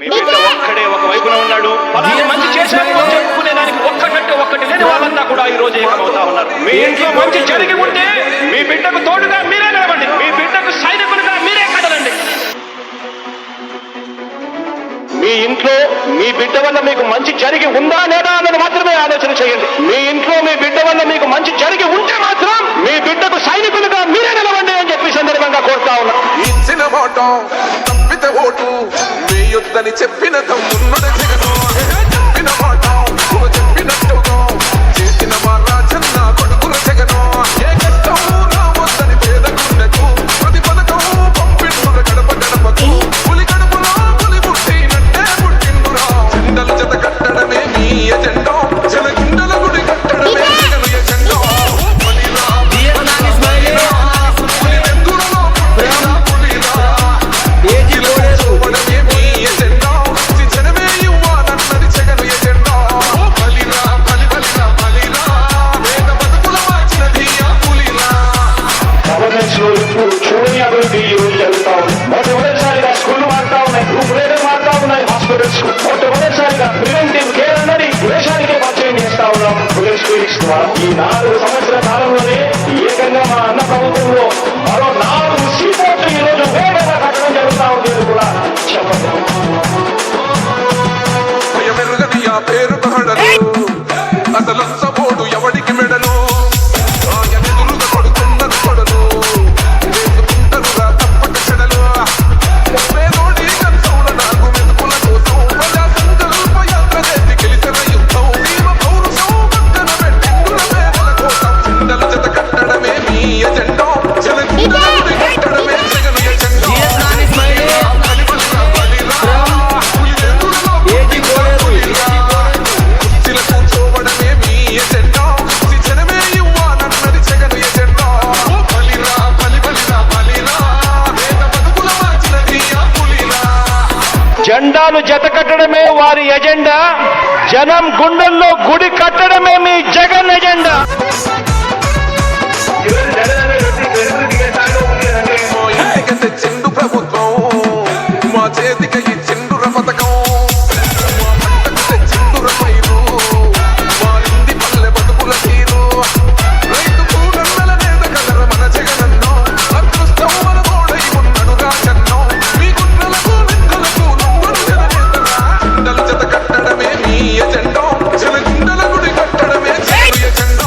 మీ బిడ్డ ఒక్కడే ఒక వైపున ఉన్నాడు. పలానా మంచి చేశాను చెప్పుకునేదానికి ఒక్కటంటే ఒక్కటి లేని వాళ్ళంతా కూడా ఈ రోజు ఏకమవుతా ఉన్నారు. మీ ఇంట్లో మంచి జరిగి ఉంటే మీ బిడ్డకు తోడుగా మీరే నిలవండి. మీ బిడ్డకు సైనికులుగా మీరే కదలండి. మీ ఇంట్లో మీ బిడ్డ వల్ల మీకు మంచి జరిగి ఉందా లేదా అన్నది మాత్రమే ఆలోచన చేయండి. మీ ఇంట్లో మీ బిడ్డ వల్ల మీకు మంచి జరిగి ఉంటే మాత్రం మీ బిడ్డకు సైనికులుగా మీరే నిలవండి అని చెప్పి సందర్భంగా కోరుతా ఉన్నా. ఇచ్చిన మాట తప్పితే ఓటు మీ యుద్ధని చెప్పిన తమ్ముడు జగను చెప్పిన మాట చెప్పినట్టుగా చేసిన మా రాజన్న కొడుకుల జగను ఏ కష్టం రావద్దని పేదకుండకు ప్రతి పథకం పంపిండుర గడప గడపకు పులి గడపలో పులి పుట్టినట్టే పుట్టిండురా. జెండలు జత కట్టడమే మీ ఎజెండా జనగుండల గుడి కట్టడమే జగను ఎజెండా. చూడని అభివృద్ధి ఈ రోజు జరుగుతా ఉంది. మొట్టమొదటిసారిగా స్కూళ్లు మారుతా ఉన్నాయి, గ్రూప్ రేట్లు మారుతా ఉన్నాయి, హాస్పిటల్స్ మొట్టమొదటిసారిగా ప్రివెంటివ్ కేర్ అన్నది దేశానికే పరిచయం చేస్తా ఉన్నాం పోలీస్ క్లినిక్స్ ద్వారా. ఈ 4 సంవత్సరాల కాలంలోనే ఏకంగా మా అన్న ప్రభుత్వంలో మరో 4 సీపోర్ట్లు ఈ రోజు వేగంగా కట్టడం జరుగుతా ఉంది కూడా చెప్పండి. పేరు అసలు సపోర్టు ఎవడికి మెడలు జెండాలు జత కట్టడమే వారి ఎజెండా, జనం గుండెల్లో గుడి కట్టడమే మీ జగన్ ఎజెండా. తెచ్చిండు ప్రభుత్వం మా చేతికి ఇచ్చిండు పథకం తెచ్చిండు రైలు మా ఇంటి పల్లె బతుకుల తీరు రైతు కూడల నేత కలర మన జగనన్నో అదృష్టం మన తోడై ఉన్నాడు రాజన్నో మీ గుండెలకు నిందలకు నంబరు జననేతరా. గుండెలు జత కట్టడమే మీ ఎజెండా జనగుండల గుడి కట్టడమే జగన్ ఎజెండా.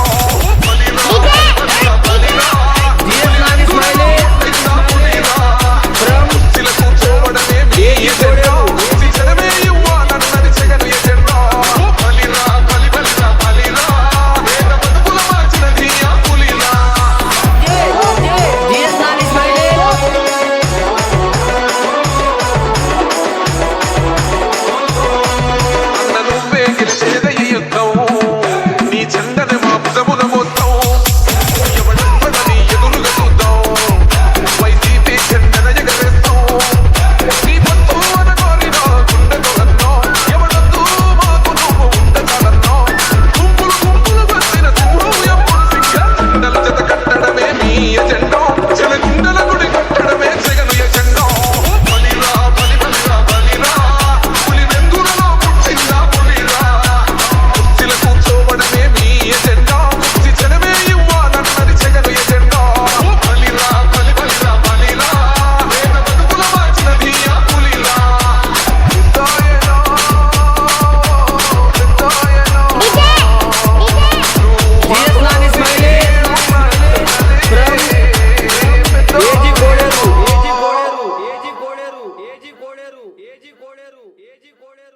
ఏజీ కోడేరు